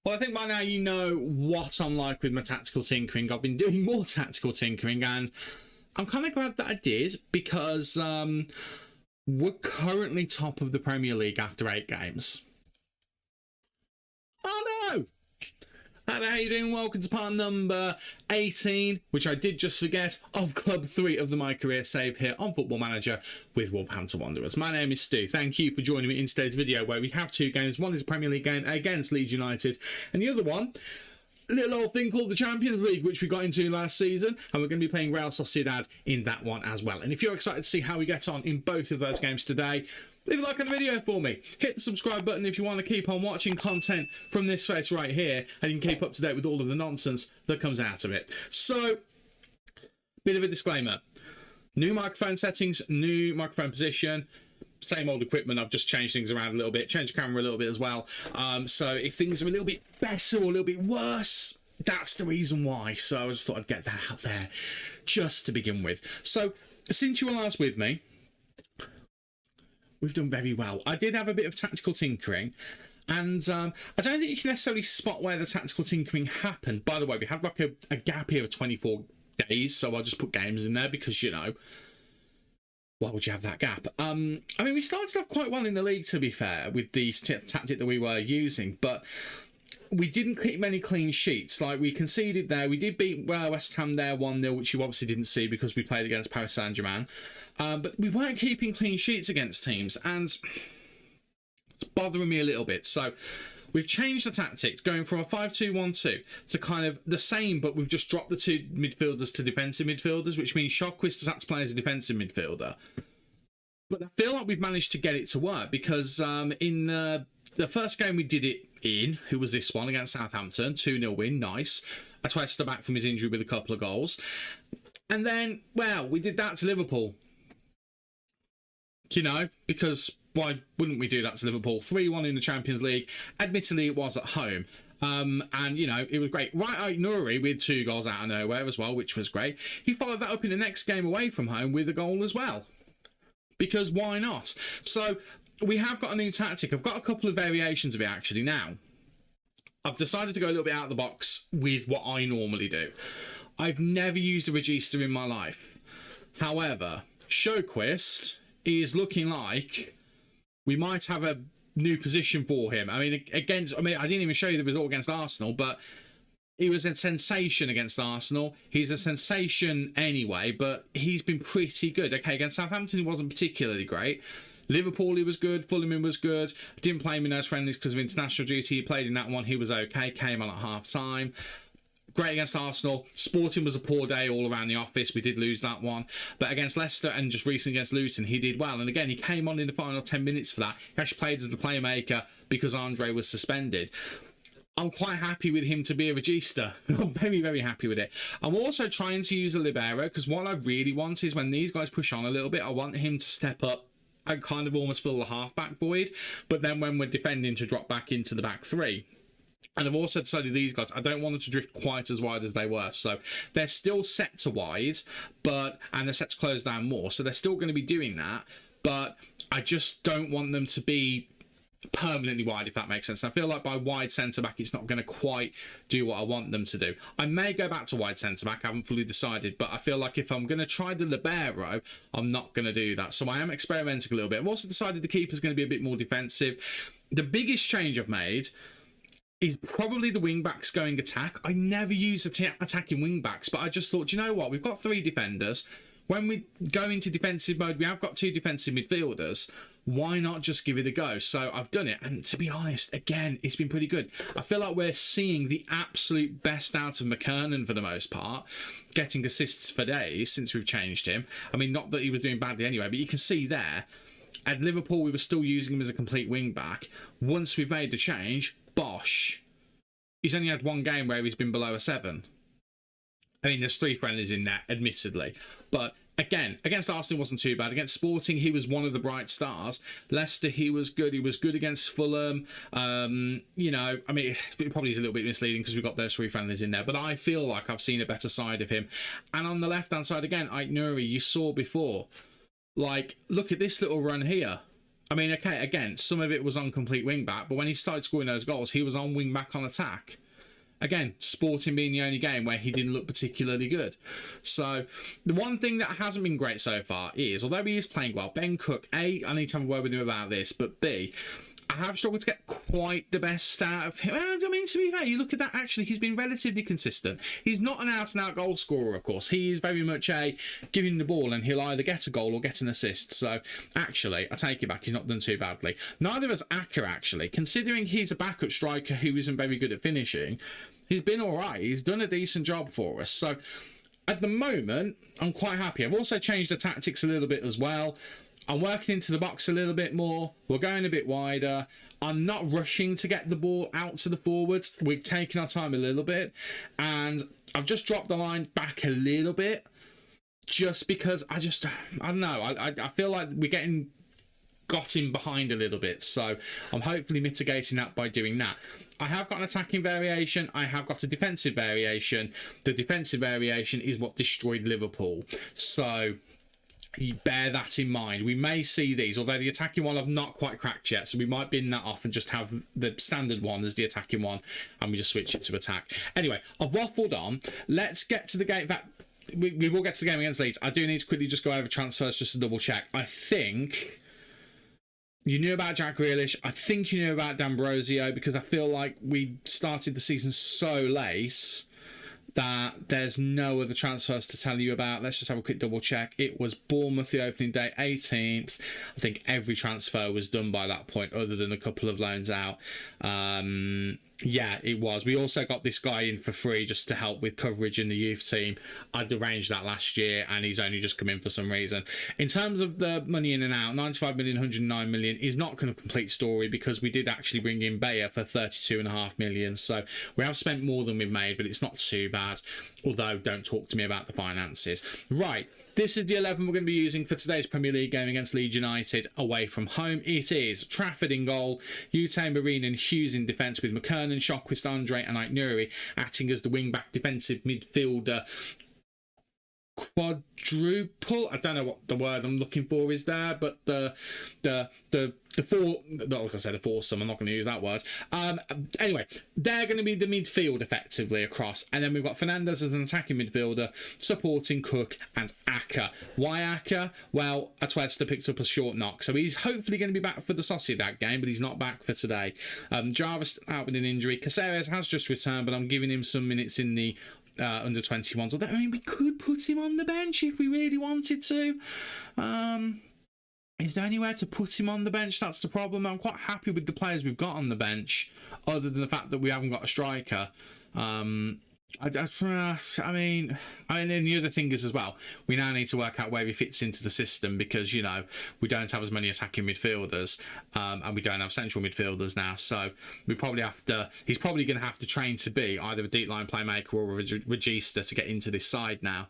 Well, I think by now you know what I'm like with my tactical tinkering. I've been doing more tactical tinkering, and I'm kind of glad that I did, because we're currently top of the Premier League after 8 games. Oh no! Hello, how you doing? Welcome to part number 18, which I did just forget, of Club 3 of the MyCareer save here on Football Manager with Wolverhampton Wanderers. My name is Stu. Thank you for joining me in today's video, where we have 2 games. One is a Premier League game against Leeds United, and the other one, a little old thing called the Champions League, which we got into last season, and we're going to be playing Real Sociedad in that one as well. And if you're excited to see how we get on in both of those games today, leave a like on the video for me. Hit the subscribe button if you want to keep on watching content from this face right here, and you can keep up to date with all of the nonsense that comes out of it. So, bit of a disclaimer. New microphone settings, new microphone position, same old equipment. I've just changed things around a little bit, changed the camera a little bit as well. So if things are a little bit better or a little bit worse, that's the reason why. So I just thought I'd get that out there just to begin with. So since you were last with me, we've done very well. I did have a bit of tactical tinkering, and I don't think you can necessarily spot where the tactical tinkering happened. By the way, we have like a gap here of 24 days, so I'll just put games in there because, you know, why would you have that gap? I mean, we started off quite well in the league, to be fair, with the tactic that we were using, but we didn't keep many clean sheets. Like, we conceded there. We did beat West Ham there 1-0, which you obviously didn't see because we played against Paris Saint-Germain. But we weren't keeping clean sheets against teams, and it's bothering me a little bit. So we've changed the tactics, going from a 5-2-1-2 to kind of the same, but we've just dropped the 2 midfielders to defensive midfielders, which means Shawquist has had to play as a defensive midfielder. But I feel like we've managed to get it to work, because in the first game we did it in, who was this one, against Southampton, 2-0 win, nice. Atuesta back from his injury with a couple of goals. And then, well, we did that to Liverpool. You know, because why wouldn't we do that to Liverpool? 3-1 in the Champions League. Admittedly, it was at home. And, you know, it was great. Right out Nuri with 2 goals out of nowhere as well, which was great. He followed that up in the next game away from home with a goal as well. Because why not? So we have got a new tactic. I've got a couple of variations of it, actually, now. I've decided to go a little bit out of the box with what I normally do. I've never used a regista in my life. However, Shawquist is looking like we might have a new position for him. I mean, I didn't even show you the result against Arsenal, but he was a sensation against Arsenal. He's a sensation anyway, but he's been pretty good. Okay, against Southampton, he wasn't particularly great. Liverpool, he was good. Fulham, he was good. Didn't play him in those friendlies because of international duty. He played in that one. He was okay. Came on at half-time. Great against Arsenal. Sporting was a poor day all around the office. We did lose that one. But against Leicester and just recently against Luton, he did well. And again, he came on in the final 10 minutes for that. He actually played as the playmaker because Andre was suspended. I'm quite happy with him to be a regista. I'm very, very happy with it. I'm also trying to use a libero, because what I really want is when these guys push on a little bit, I want him to step up and kind of almost fill the half-back void. But then when we're defending, to drop back into the back 3. And I've also decided these guys, I don't want them to drift quite as wide as they were. So they're still set to wide, and they're set to close down more. So they're still going to be doing that. But I just don't want them to be permanently wide, if that makes sense. And I feel like by wide centre-back, it's not going to quite do what I want them to do. I may go back to wide centre-back. I haven't fully decided. But I feel like if I'm going to try the libero, I'm not going to do that. So I am experimenting a little bit. I've also decided the keeper's going to be a bit more defensive. The biggest change I've made is probably the wing-backs going attack. I never use attacking wing-backs, but I just thought, you know what? We've got 3 defenders. When we go into defensive mode, we have got 2 defensive midfielders. Why not just give it a go? So I've done it, and to be honest, again, it's been pretty good. I feel like we're seeing the absolute best out of McKernan for the most part, getting assists for days since we've changed him. I mean, not that he was doing badly anyway, but you can see there, at Liverpool, we were still using him as a complete wing-back. Once we've made the change, bosh. He's only had 1 game where he's been below a 7. I mean, there's 3 friendlies in there, admittedly. But again, against Arsenal, wasn't too bad. Against Sporting, he was one of the bright stars. Leicester, he was good. He was good against Fulham. You know, I mean, it probably is a little bit misleading because we've got those 3 friendlies in there. But I feel like I've seen a better side of him. And on the left-hand side, again, Ait Nuri, you saw before. Like, look at this little run here. I mean, okay, again, some of it was on complete wing back, but when he started scoring those goals, he was on wing back on attack. Again, Sporting being the only game where he didn't look particularly good. So, the one thing that hasn't been great so far is, although he is playing well, Ben Cook, A, I need to have a word with him about this, but B, I have struggled to get quite the best out of him. I mean, to be fair, you look at that, actually, he's been relatively consistent. He's not an out-and-out goal scorer, of course. He is very much a give him the ball and he'll either get a goal or get an assist. So, actually, I take it back. He's not done too badly. Neither has Aka, actually. Considering he's a backup striker who isn't very good at finishing, he's been all right. He's done a decent job for us. So, at the moment, I'm quite happy. I've also changed the tactics a little bit as well. I'm working into the box a little bit more. We're going a bit wider. I'm not rushing to get the ball out to the forwards. We're taking our time a little bit. And I've just dropped the line back a little bit. Just because I don't know. I feel like we're getting got in behind a little bit. So I'm hopefully mitigating that by doing that. I have got an attacking variation. I have got a defensive variation. The defensive variation is what destroyed Liverpool. So you bear that in mind. We may see these, although the attacking one I've not quite cracked yet, so we might bin that off and just have the standard one as the attacking one, and we just switch it to attack. Anyway, I've waffled on. Let's get to the game. In fact, we will get to the game against Leeds. I do need to quickly just go over transfers just to double check. I think you knew about Jack Grealish. I think you knew about D'Ambrosio, because I feel like we started the season so late that there's no other transfers to tell you about. Let's just have a quick double check. It was Bournemouth the opening day, 18th. I think every transfer was done by that point, other than a couple of loans out. Yeah, it was. We also got this guy in for free just to help with coverage in the youth team. I'd arranged that last year and he's only just come in for some reason. In terms of the money in and out, 95 million, 109 million is not kind of a complete story, because we did actually bring in Bayer for 32.5 million. So we have spent more than we've made, but it's not too bad. Although, don't talk to me about the finances. Right, this is the 11 we're going to be using for today's Premier League game against Leeds United away from home. It is Trafford in goal, Ute, Marine and Hughes in defence, with McKernan, Shokwist, Andre and Aït-Nouri acting as the wing-back defensive midfielder quadruple. I don't know what the word I'm looking for is there, but the four, not like I said, a foursome, I'm not going to use that word. Anyway, they're going to be the midfield effectively across, and then we've got Fernandes as an attacking midfielder, supporting Cook and Aka. Why Aka? Well, Atuesta picked up a short knock, so he's hopefully going to be back for the Sociedad game, but he's not back for today. Jarvis out with an injury. Caceres has just returned, but I'm giving him some minutes in the under 21s. Although, I mean, we could put him on the bench if we really wanted to. Is there anywhere to put him on the bench? That's the problem. I'm quite happy with the players we've got on the bench, other than the fact that we haven't got a striker. I mean, and the other thing is as well, we now need to work out where he fits into the system, because, you know, we don't have as many attacking midfielders, and we don't have central midfielders now. So we probably have to. He's probably going to have to train to be either a deep line playmaker or a regista to get into this side now.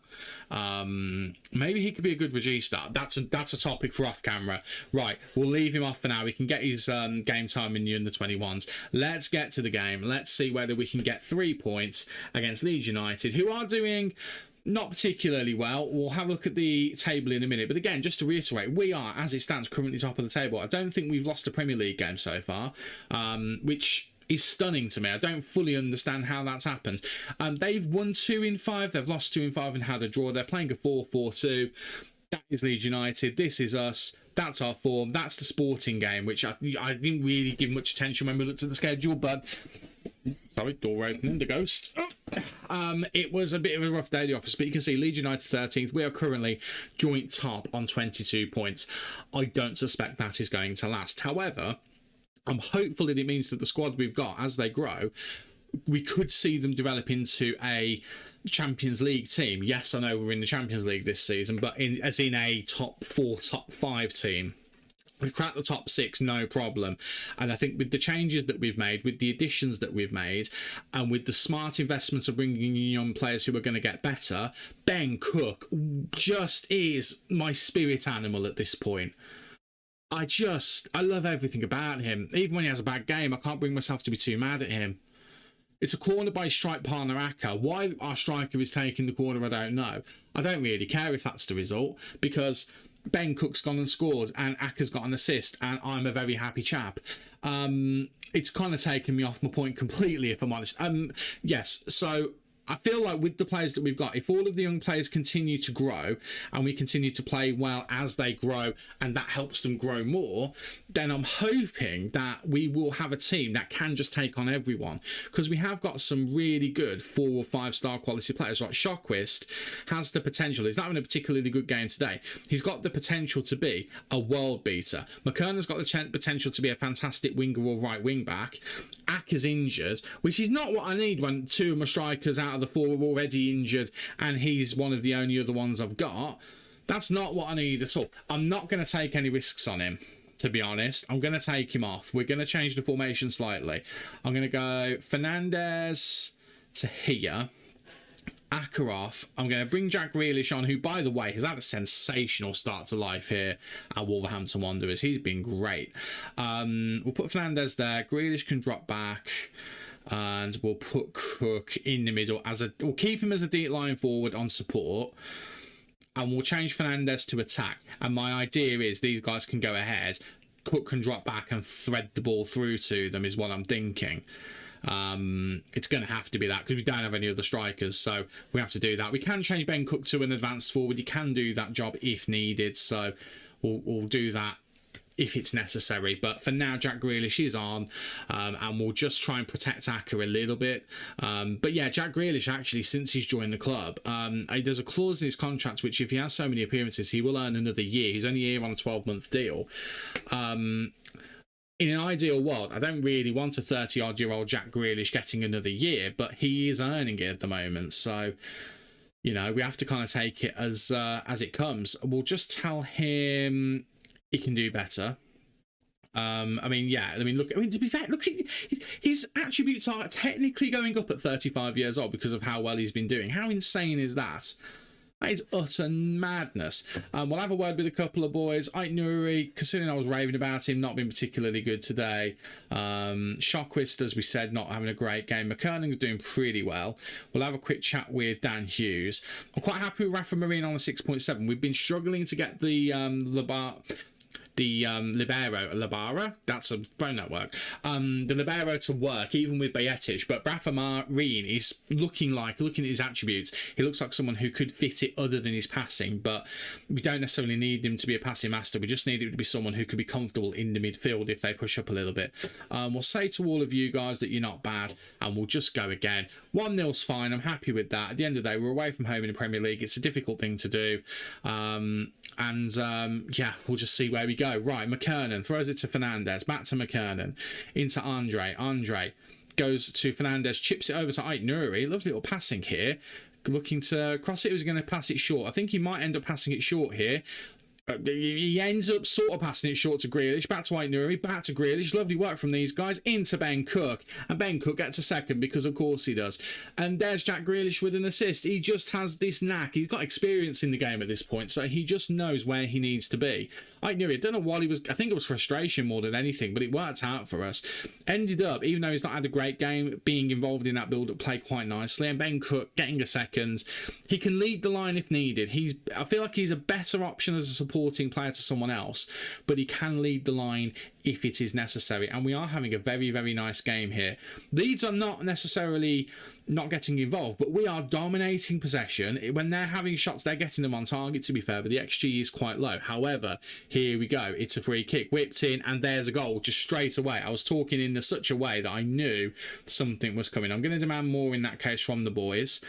Maybe he could be a good regista. That's a topic for off camera. Right, we'll leave him off for now. We can get his game time in the under 21s. Let's get to the game. Let's see whether we can get 3 points against Leeds United, who are doing not particularly well. We'll have a look at the table in a minute, but again, just to reiterate, we are, as it stands, currently top of the table. I don't think we've lost a Premier League game so far, which is stunning to me. I don't fully understand how that's happened. They've won 2 in 5, they've lost 2 in 5 and had a draw. They're playing a 4-4-2. That is Leeds United. This is us. That's our form. That's the Sporting game, which I didn't really give much attention when we looked at the schedule, but sorry, door opening, the ghost. It was a bit of a rough day at the office, but you can see Leeds United 13th. We are currently joint top on 22 points. I don't suspect that is going to last. However, I'm hopeful that it means that the squad we've got, as they grow, we could see them develop into a Champions League team. Yes, I know we're in the Champions League this season, but as in a top 4, top 5 team. We've cracked the top 6, no problem. And I think with the changes that we've made, with the additions that we've made, and with the smart investments of bringing in young players who are going to get better, Ben Cook just is my spirit animal at this point. I love everything about him. Even when he has a bad game, I can't bring myself to be too mad at him. It's a corner by strike partner Aka. Why our striker is taking the corner, I don't know. I don't really care if that's the result, because Ben Cook's gone and scored, and Aka's got an assist, and I'm a very happy chap. It's kind of taken me off my point completely, if I'm honest. Yes, so I feel like with the players that we've got, if all of the young players continue to grow and we continue to play well as they grow and that helps them grow more, then I'm hoping that we will have a team that can just take on everyone, because we have got some really good 4 or 5 star quality players. Like Shockwist has the potential. He's not having a particularly good game today. He's got the potential to be a world beater. McKernan's got the potential to be a fantastic winger or right wing back. Aka's injured, which is not what I need when 2 of my strikers out of the 4 are already injured and he's one of the only other ones I've got. That's not what I need at all. I'm not going to take any risks on him, to be honest. I'm going to take him off. We're going to change the formation slightly. I'm going to go Fernandez to here, Aka off. I'm going to bring Jack Grealish on, who, by the way, has had a sensational start to life here at Wolverhampton Wanderers. He's been great. We'll put Fernandez there. Grealish can drop back. And we'll put Cook in the middle we'll keep him as a deep line forward on support, and we'll change Fernandez to attack. And my idea is these guys can go ahead, Cook can drop back and thread the ball through to them, is what I'm thinking. It's going to have to be that because we don't have any other strikers, so we have to do that. We can change Ben Cook to an advanced forward. He can do that job if needed, so we'll do that if it's necessary. But for now, Jack Grealish is on, and we'll just try and protect Aka a little bit. But yeah, Jack Grealish, actually, since he's joined the club, there's a clause in his contract which, if he has so many appearances, he will earn another year. He's only here on a 12-month deal. In an ideal world, I don't really want a 30-odd-year-old Jack Grealish getting another year, but he is earning it at the moment. So, you know, we have to kind of take it as it comes. We'll just tell him he can do better. To be fair, look, his attributes are technically going up at 35 years old because of how well he's been doing. How insane is that? That is utter madness. We'll have a word with a couple of boys. Ait Nouri, considering I was raving about him, not been particularly good today. Shockwist, as we said, not having a great game. McKernan's doing pretty well. We'll have a quick chat with Dan Hughes. I'm quite happy with Rafa Marine on the 6.7. We've been struggling to get the Libero, that's a phone network, the Libero to work, even with Bayetic, but Rafa Marine is looking at his attributes, he looks like someone who could fit it other than his passing, but we don't necessarily need him to be a passing master. We just need him to be someone who could be comfortable in the midfield if they push up a little bit. We'll say to all of you guys that you're not bad, and we'll just go again. 1-0's fine, I'm happy with that. At the end of the day, we're away from home in the Premier League. It's a difficult thing to do. Yeah, we'll just see where we go. Right, McKernan throws it to Fernandez, back to McKernan, into Andre goes to Fernandez, chips it over to Ait Nouri. Lovely little passing here, looking to cross it. He was going to pass it short. I think he might end up passing it short here. He ends up sort of passing it short to Grealish, back to Ait Nouri, back to Grealish. Lovely work from these guys, into Ben Cook, and Ben Cook gets a second because of course he does. And there's Jack Grealish with an assist. He just has this knack. He's got experience in the game at this point, so he just knows where he needs to be. Ait Nouri, I don't know what he was, I think it was frustration more than anything, but it worked out for us. Ended up, even though he's not had a great game, being involved in that build-up play quite nicely, and Ben Cook getting a second. He can lead the line if needed. I feel like he's a better option as a supporting player to someone else, but he can lead the line if it is necessary, and we are having a very, very nice game here. Leeds are not necessarily not getting involved, but we are dominating possession. When they're having shots, they're getting them on target, to be fair, but the XG is quite low. However, here we go. It's a free kick, whipped in, and there's a goal just straight away. I was talking in such a way that I knew something was coming. I'm going to demand more in that case from the boys.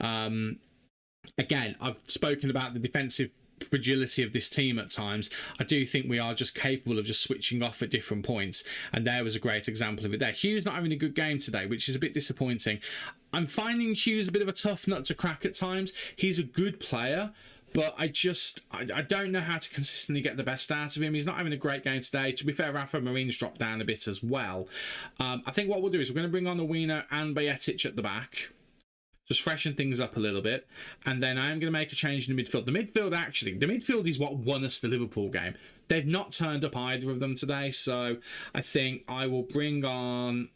Again, I've spoken about the defensive fragility of this team at times. I do think we are just capable of just switching off at different points, and there was a great example of it there. Hughes not having a good game today, which is a bit disappointing. I'm finding Hughes a bit of a tough nut to crack at times. He's a good player, but I don't know how to consistently get the best out of him. He's not having a great game today. To be fair, Rafa Marine's dropped down a bit as well. I think what we'll do is we're going to bring on Owino and Bayetic at the back, just freshen things up a little bit, and then I am going to make a change in the midfield. The midfield is what won us the Liverpool game. They've not turned up either of them today, so I think I will bring on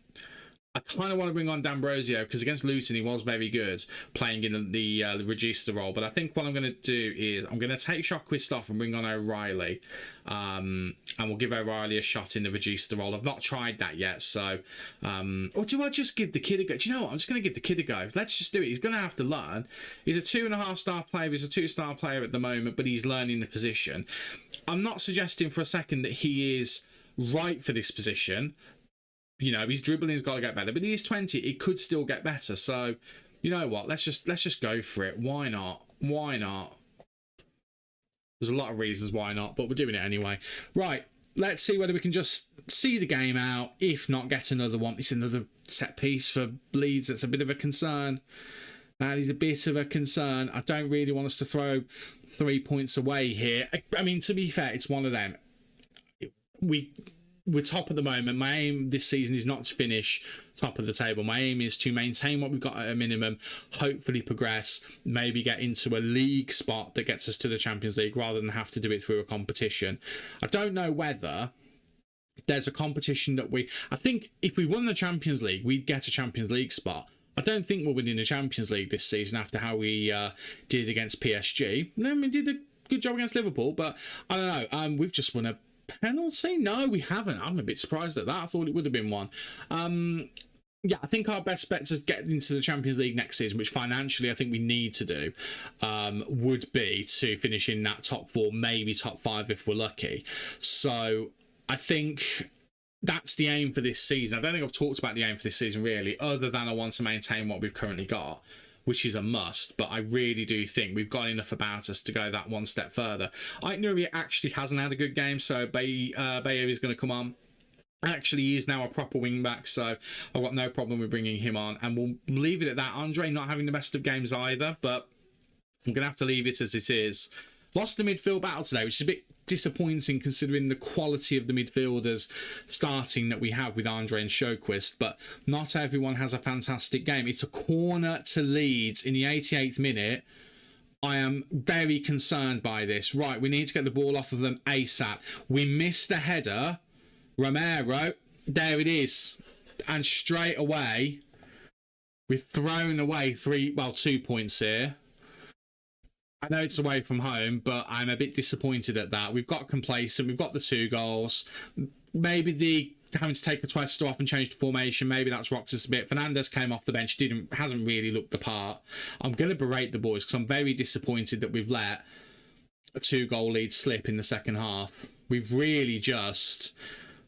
I kind of want to bring on D'Ambrosio because against Luton he was very good playing in the regista role. But I think what I'm going to do is I'm going to take Shockwist off and bring on O'Reilly, and we'll give O'Reilly a shot in the regista role. I've not tried that yet, so or do I just give the kid a go? Do you know what? I'm just going to give the kid a go. Let's just do it. He's going to have to learn. He's a 2.5-star player. He's a 2-star player at the moment, but he's learning the position. I'm not suggesting for a second that he is right for this position. You know, his dribbling's got to get better, but he is 20. It could still get better. So, you know what? Let's just go for it. Why not? Why not? There's a lot of reasons why not, but we're doing it anyway. Right. Let's see whether we can just see the game out. If not, get another one. It's another set piece for Leeds. That's a bit of a concern. That is a bit of a concern. I don't really want us to throw 3 points away here. I mean, to be fair, it's one of them. We're top at the moment. My aim this season is not to finish top of the table. My aim is to maintain what we've got at a minimum, hopefully progress, maybe get into a league spot that gets us to the Champions League rather than have to do it through a competition. I don't know whether there's a competition that I think if we won the Champions League, we'd get a Champions League spot. I don't think we're winning the Champions League this season after how we did against PSG. Then we did a good job against Liverpool, but I don't know. We've just won a penalty? No, we haven't. I'm a bit surprised at that. I thought it would have been one. Yeah, I think our best bet to get into the Champions League next season, which financially I think we need to do, would be to finish in that top 4, maybe top 5 if we're lucky. So I think that's the aim for this season. I don't think I've talked about the aim for this season really, other than I want to maintain what we've currently got, which is a must, but I really do think we've got enough about us to go that one step further. Nuri actually hasn't had a good game, so Bayo is going to come on. Actually, he is now a proper wing back, so I've got no problem with bringing him on, and we'll leave it at that. Andre not having the best of games either, but I'm going to have to leave it as it is. Lost the midfield battle today, which is a bit disappointing considering the quality of the midfielders starting that we have with Andre and Showquist, but not everyone has a fantastic game. It's a corner to Leeds in the 88th minute. I am very concerned by this. Right, we need to get the ball off of them ASAP. We missed the header. Romero, there it is. And straight away, we've thrown away 2 points here. I know it's away from home, but I'm a bit disappointed at that. We've got complacent. We've got the 2 goals. Maybe having to take a twist off and change the formation. Maybe that's rocked us a bit. Fernandez came off the bench. Hasn't really looked the part. I'm going to berate the boys because I'm very disappointed that we've let a 2-goal lead slip in the second half. We've really just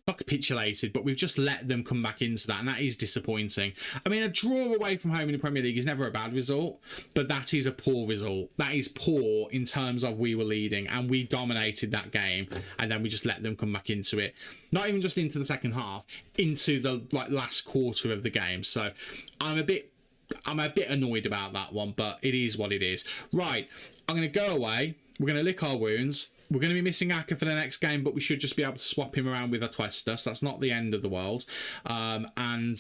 not capitulated, but we've just let them come back into that, and that is disappointing. I mean, a draw away from home in the Premier League is never a bad result, but that is a poor result. That is poor in terms of we were leading and we dominated that game, and then we just let them come back into it. Not even just into the second half, into the last quarter of the game. So I'm a bit annoyed about that one, but it is what it is. Right, I'm going to go away. We're going to lick our wounds. We're going to be missing Aka for the next game, but we should just be able to swap him around with Atuesta, so that's not the end of the world. And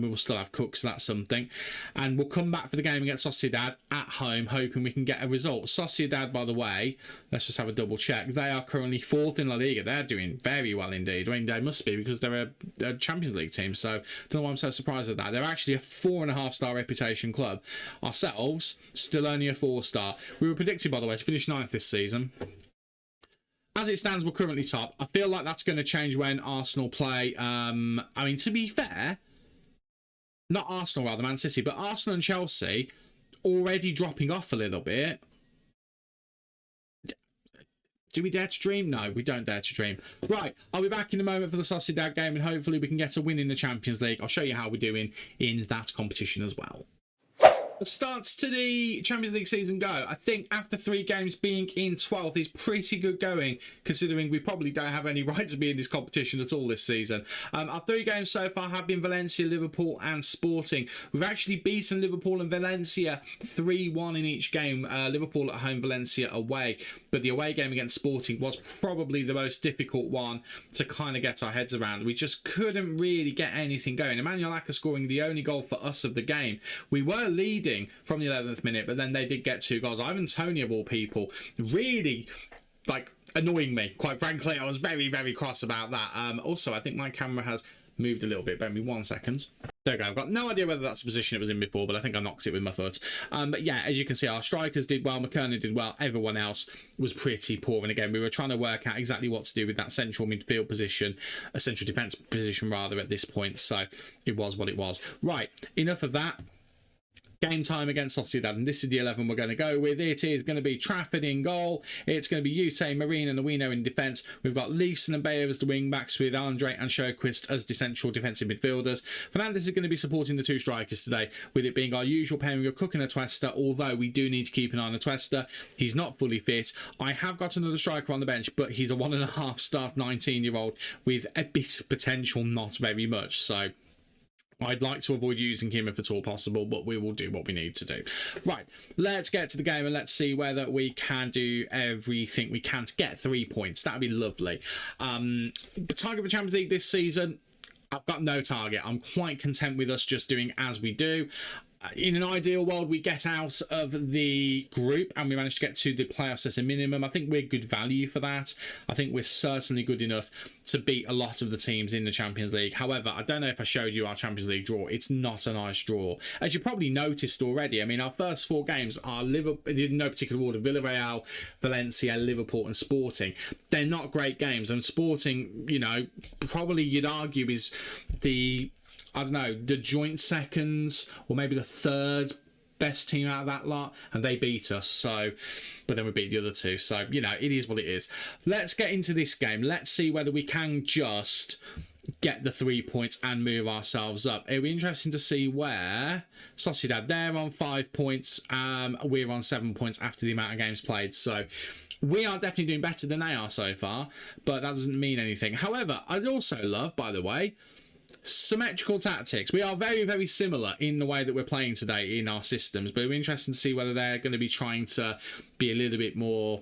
we will still have Cook, so that's something. And we'll come back for the game against Sociedad at home, hoping we can get a result. Sociedad, by the way, let's just have a double check. They are currently 4th in La Liga. They're doing very well indeed. I mean, they must be because they're a Champions League team, so I don't know why I'm so surprised at that. They're actually a 4.5-star reputation club. Ourselves, still only a 4-star. We were predicted, by the way, to finish 9th this season. As it stands, we're currently top. I feel like that's going to change when Arsenal play. I mean, to be fair, not Arsenal, rather, Man City, but Arsenal and Chelsea already dropping off a little bit. Do we dare to dream? No, we don't dare to dream. Right, I'll be back in a moment for the Sociedad game, and hopefully we can get a win in the Champions League. I'll show you how we're doing in that competition as well. The starts to the Champions League season go. I think after 3 games being in 12th is pretty good going, considering we probably don't have any right to be in this competition at all this season. Our 3 games so far have been Valencia, Liverpool and Sporting. We've actually beaten Liverpool and Valencia 3-1 in each game. Liverpool at home, Valencia away. But the away game against Sporting was probably the most difficult one to kind of get our heads around. We just couldn't really get anything going. Emmanuel Aka scoring the only goal for us of the game. We were leading from the 11th minute, but then they did get 2 goals. Ivan Toney, of all people, really annoying me, quite frankly. I was very, very cross about that. Also, I think my camera has moved a little bit. Bear me 1 second. There we go. I've got no idea whether that's the position it was in before, but I think I knocked it with my foot. But yeah, as you can see, our strikers did well. McKernan did well. Everyone else was pretty poor. And again, we were trying to work out exactly what to do with that central midfield position, a central defence position rather, at this point. So it was what it was. Right, enough of that. Game time against Sociedad, and this is the 11 we're going to go with. It is going to be Trafford in goal. It's going to be Ute, Marine and Awino in defence. We've got Leifson and Bayer as the wing-backs, with Andre and Sjöquist as the central defensive midfielders. Fernandes is going to be supporting the two strikers today, with it being our usual pairing of Cook and Atuesta, although we do need to keep an eye on Atuesta. He's not fully fit. I have got another striker on the bench, but he's a 1.5 star 19-year-old with a bit of potential, not very much. So I'd like to avoid using him if at all possible, but we will do what we need to do. Right, let's get to the game and let's see whether we can do everything we can to get 3 points. That'd be lovely. The target for Champions League this season, I've got no target. I'm quite content with us just doing as we do. In an ideal world, we get out of the group and we manage to get to the playoffs as a minimum. I think we're good value for that. I think we're certainly good enough to beat a lot of the teams in the Champions League. However, I don't know if I showed you our Champions League draw. It's not a nice draw. As you probably noticed already, I mean, our first 4 games are Liverpool, in no particular order, Villarreal, Valencia, Liverpool and Sporting. They're not great games. And Sporting, you know, probably you'd argue is the, I don't know, the joint seconds or maybe the third best team out of that lot, and they beat us. So, but then we beat the other two. So, you know, it is what it is. Let's get into this game. Let's see whether we can just get the 3 points and move ourselves up. It'll be interesting to see where Sociedad, they're on 5 points. We're on 7 points after the amount of games played. So we are definitely doing better than they are so far, but that doesn't mean anything. However, I'd also love, by the way, symmetrical tactics. We are very, very similar in the way that we're playing today in our systems, but it'll be interesting to see whether they're going to be trying to be a little bit more,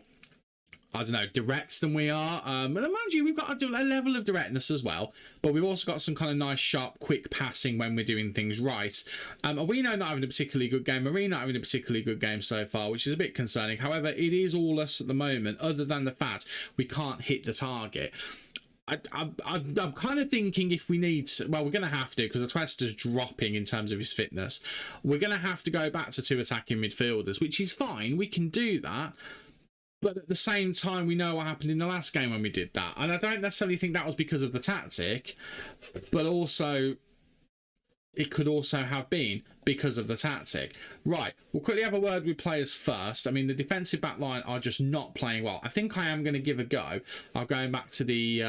I don't know, direct than we are. And mind you, we've got a level of directness as well, but we've also got some kind of nice, sharp, quick passing when we're doing things right. Awino not having a particularly good game. Marine not having a particularly good game so far, which is a bit concerning. However, it is all us at the moment, other than the fact we can't hit the target. I'm kind of thinking if we need to, well, we're going to have to, because Atuesta's dropping in terms of his fitness. We're going to have to go back to 2 attacking midfielders, which is fine. We can do that. But at the same time, we know what happened in the last game when we did that. And I don't necessarily think that was because of the tactic, but also it could also have been because of the tactic. Right, we'll quickly have a word with players first. I mean, the defensive back line are just not playing well. I think I am going to give a go. I'm going back to the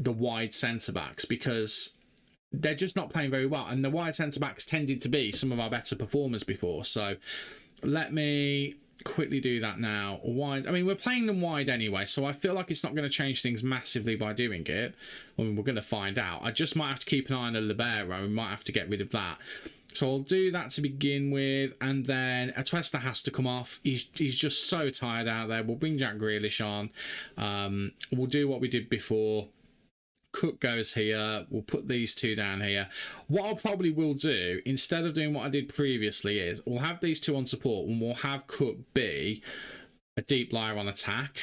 wide centre-backs, because they're just not playing very well. And the wide centre-backs tended to be some of our better performers before. So let me quickly do that now. Wide, I mean, we're playing them wide anyway, so I feel like it's not going to change things massively by doing it. I mean, we're going to find out. I just might have to keep an eye on a libero. We might have to get rid of that. So I'll do that to begin with, and then Atuesta has to come off. He's just so tired out there. We'll bring Jack Grealish on. We'll do what we did before. Cook goes here. We'll put these two down here. What I probably will do, instead of doing what I did previously, is we'll have these two on support and we'll have Cook be a deep liar on attack.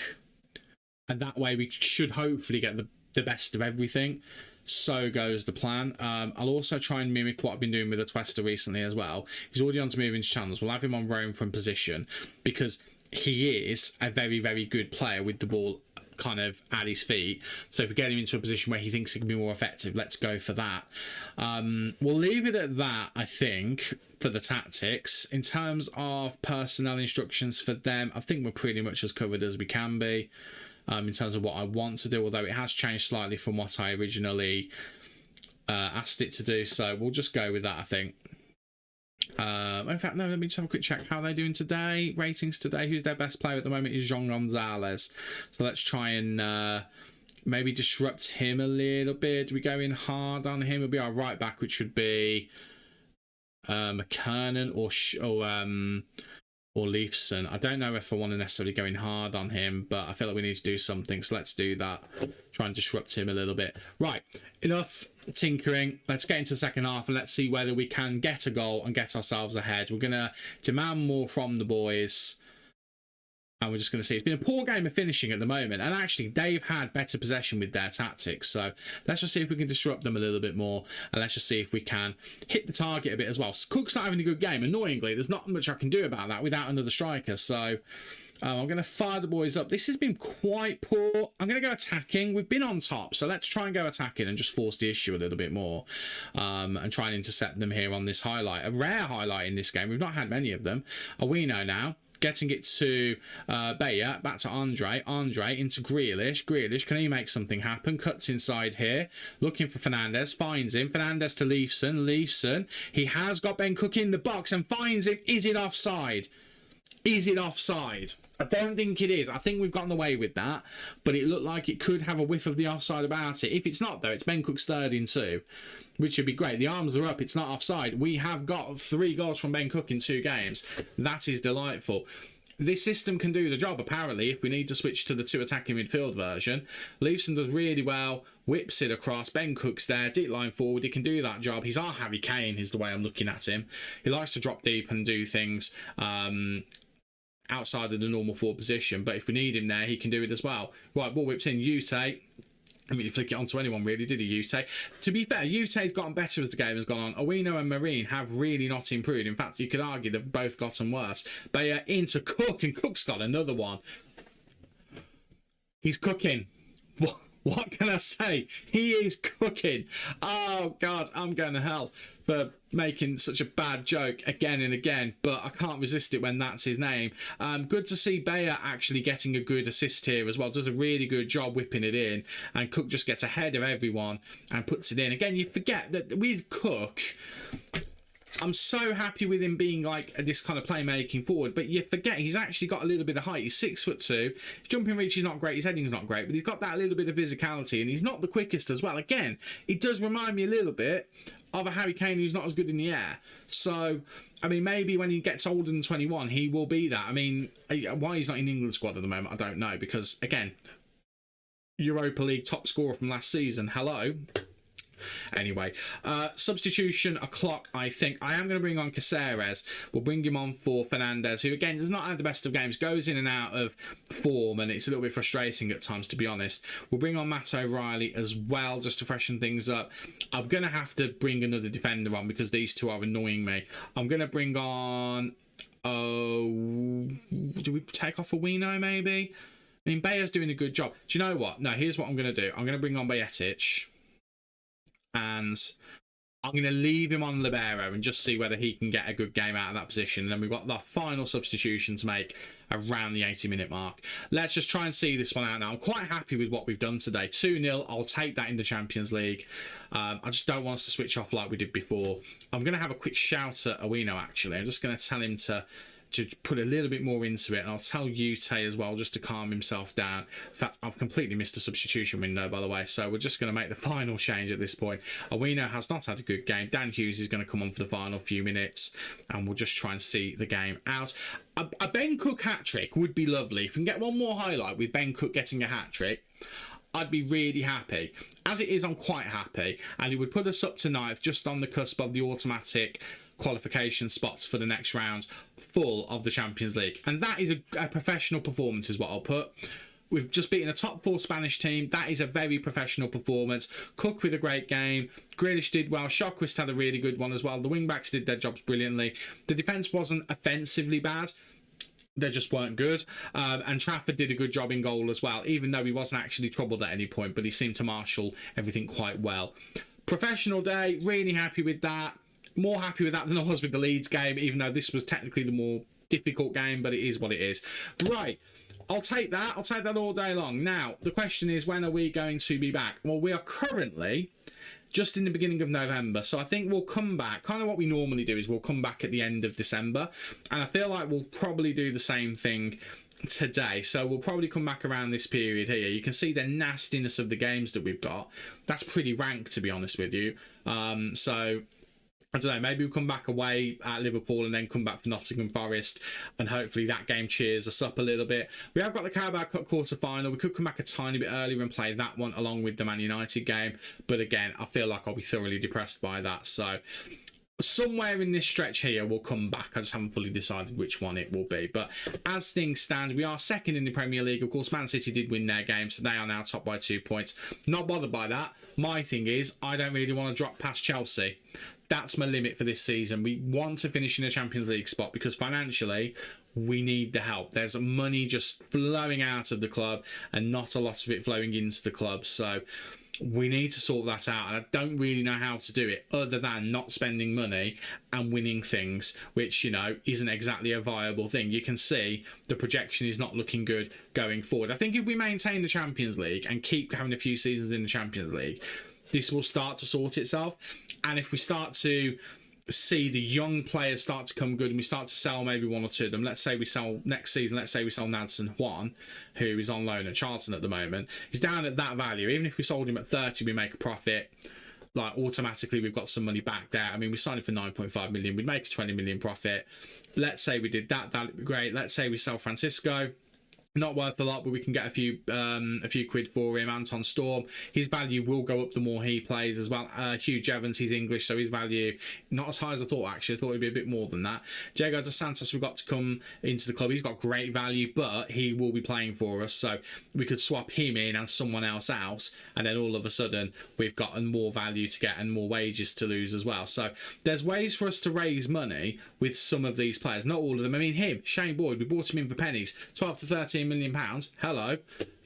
And that way we should hopefully get the best of everything. So goes the plan. I'll also try and mimic what I've been doing with Atuesta recently as well. He's already on to moving channels. We'll have him on roam from position, because he is a very, very good player with the ball kind of at his feet. So if we get him into a position where he thinks he can be more effective, let's go for that. We'll leave it at that, I think, for the tactics. In terms of personnel instructions for them, I think we're pretty much as covered as we can be. In terms of what I want to do, although it has changed slightly from what I originally asked it to do, so we'll just go with that, I think. In fact, no, let me just have a quick check how they're doing today. Ratings today, who's their best player at the moment is Jean Gonzalez. So let's try and maybe disrupt him a little bit. Do we go in hard on him? It'll be our right back, which would be McKernan or Leifson. I don't know if I want to necessarily go in hard on him, but I feel like we need to do something, so let's do that. Try and disrupt him a little bit. Right, enough tinkering. Let's get into the second half and let's see whether we can get a goal and get ourselves ahead. We're going to demand more from the boys. And we're just going to see. It's been a poor game of finishing at the moment. And actually, they've had better possession with their tactics. So let's just see if we can disrupt them a little bit more. And let's just see if we can hit the target a bit as well. Cook's not having a good game. Annoyingly, there's not much I can do about that without another striker. So I'm going to fire the boys up. This has been quite poor. I'm going to go attacking. We've been on top. So let's try and go attacking and just force the issue a little bit more. And try and intercept them here on this highlight. A rare highlight in this game. We've not had many of them. We know now. Getting it to Bayer, back to Andre into Grealish, can he make something happen? Cuts inside here, looking for Fernandes, finds him, Fernandes to Leifson, he has got Ben Cook in the box and finds him. Is it offside? Is it offside? I don't think it is. I think we've gotten away with that, but it looked like it could have a whiff of the offside about it. If it's not, though, it's Ben Cook's third in two, which would be great. The arms are up. It's not offside. We have got 3 goals from Ben Cook in 2 games. That is delightful. This system can do the job, apparently, if we need to switch to the 2 attacking midfield version. Leifson does really well, whips it across. Ben Cook's there, deep line forward. He can do that job. He's our Harry Kane, is the way I'm looking at him. He likes to drop deep and do things outside of the normal forward position, but if we need him there, he can do it as well. Right, ball whips in. Ute. I mean, you flick it onto anyone, really, did he, Ute? To be fair, Ute's gotten better as the game has gone on. Owino and Marine have really not improved. In fact, you could argue they've both gotten worse. Bayer into Cook, and Cook's got another one. He's cooking. What can I say? He is cooking. Oh, God, I'm going to hell for making such a bad joke again and again, but I can't resist it when that's his name. Good to see Bayer actually getting a good assist here as well. Does a really good job whipping it in, and Cook just gets ahead of everyone and puts it in. Again, you forget that with Cook, I'm so happy with him being like this kind of playmaking forward, but you forget he's actually got a little bit of height. He's 6'2". His jumping reach is not great, his heading's not great, but he's got that little bit of physicality, and he's not the quickest as well. Again, it does remind me a little bit of a Harry Kane who's not as good in the air. So, I mean, maybe when he gets older than 21, he will be that. I mean, why he's not in England squad at the moment, I don't know, because again, Europa League top scorer from last season. Hello. Anyway, substitution o'clock, I think. I am going to bring on Caceres. We'll bring him on for Fernandes, who again does not have the best of games, goes in and out of form, and it's a little bit frustrating at times, to be honest. We'll bring on Matt O'Reilly as well, just to freshen things up. I'm going to have to bring another defender on because these two are annoying me. I'm going to bring on... do we take off a Owino, maybe? I mean, Bayer's doing a good job. Do you know what? No, here's what I'm going to do. I'm going to bring on Bajetic. And I'm going to leave him on libero and just see whether he can get a good game out of that position. And then we've got the final substitution to make around the 80-minute mark. Let's just try and see this one out now. I'm quite happy with what we've done today. 2-0. I'll take that in the Champions League. I just don't want us to switch off like we did before. I'm going to have a quick shout at Owino, actually. I'm just going to tell him to put a little bit more into it, and I'll tell Ute as well just to calm himself down. In fact, I've completely missed the substitution window, by the way, so we're just going to make the final change at this point. Owino has not had a good game. Dan Hughes is going to come on for the final few minutes, and we'll just try and see the game out. A Ben Cook hat-trick would be lovely. If we can get one more highlight with Ben Cook getting a hat-trick, I'd be really happy. As it is, I'm quite happy, and it would put us up to 9th, just on the cusp of the automatic qualification spots for the next round full of the Champions League. And that is a professional performance, is what I'll put. We've just beaten a top 4 Spanish team. That is a very professional performance. Cook with a great game. Grealish did well. Shawquist had a really good one as well. The wing-backs did their jobs brilliantly. The defence wasn't offensively bad. They just weren't good. And Trafford did a good job in goal as well, even though he wasn't actually troubled at any point, but he seemed to marshal everything quite well. Professional day. Really happy with that. More happy with that than I was with the Leeds game, even though this was technically the more difficult game, but it is what it is. Right, I'll take that. I'll take that all day long. Now, the question is, when are we going to be back? Well, we are currently just in the beginning of November, so I think we'll come back. Kind of what we normally do is we'll come back at the end of December, and I feel like we'll probably do the same thing today. So we'll probably come back around this period here. You can see the nastiness of the games that we've got. That's pretty rank, to be honest with you. So I don't know, maybe we'll come back away at Liverpool and then come back for Nottingham Forest, and hopefully that game cheers us up a little bit. We have got the Carabao Cup quarter-final. We could come back a tiny bit earlier and play that one along with the Man United game, but again, I feel like I'll be thoroughly depressed by that. So somewhere in this stretch here will come back. I just haven't fully decided which one it will be. But as things stand, we are second in the Premier League. Of course, Man City did win their game, so they are now top by 2 points. Not bothered by that. My thing is, I don't really want to drop past Chelsea. That's my limit for this season. We want to finish in a Champions League spot because financially, we need the help. There's money just flowing out of the club and not a lot of it flowing into the club. So we need to sort that out, and I don't really know how to do it other than not spending money and winning things, which, you know, isn't exactly a viable thing. You can see the projection is not looking good going forward. I think if we maintain the Champions League and keep having a few seasons in the Champions League, this will start to sort itself. And if we start to see the young players start to come good and we start to sell maybe one or two of them, let's say we sell next season, let's say we sell Nadson Juan, who is on loan at Charlton at the moment, he's down at that value. Even if we sold him at 30, we make a profit. Like, automatically we've got some money back there. I mean, we signed him for 9.5 million, we'd make a 20 million profit. Let's say we did that, that'd be great. Let's say we sell Francisco, not worth a lot, but we can get a few quid for him. Anton Storm, his value will go up the more he plays as well. Hugh Evans, he's English, so his value not as high as I thought. Actually, I thought it'd be a bit more than that. Diego dos Santos, we've got to come into the club. He's got great value, but he will be playing for us, so we could swap him in and someone else out, and then all of a sudden we've got more value to get and more wages to lose as well. So there's ways for us to raise money with some of these players, not all of them. I mean, Shane Boyd, we bought him in for pennies, 12 to 13 million pounds. Hello,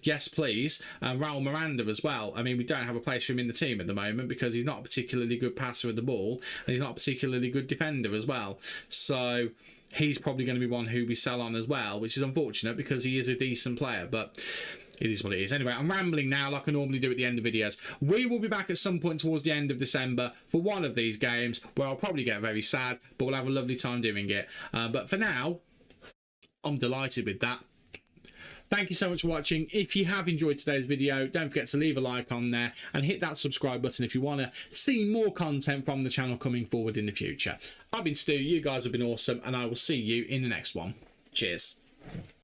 yes please. Raul Miranda as well. I mean, we don't have a place for him in the team at the moment because he's not a particularly good passer of the ball and he's not a particularly good defender as well, so he's probably going to be one who we sell on as well, which is unfortunate because he is a decent player, but it is what it is. Anyway, I'm rambling now like I normally do at the end of videos. We will be back at some point towards the end of December for one of these games where I'll probably get very sad, but we'll have a lovely time doing it. But for now, I'm delighted with that. Thank you so much for watching. If you have enjoyed today's video, don't forget to leave a like on there and hit that subscribe button if you want to see more content from the channel coming forward in the future. I've been Stu, you guys have been awesome, and I will see you in the next one. Cheers.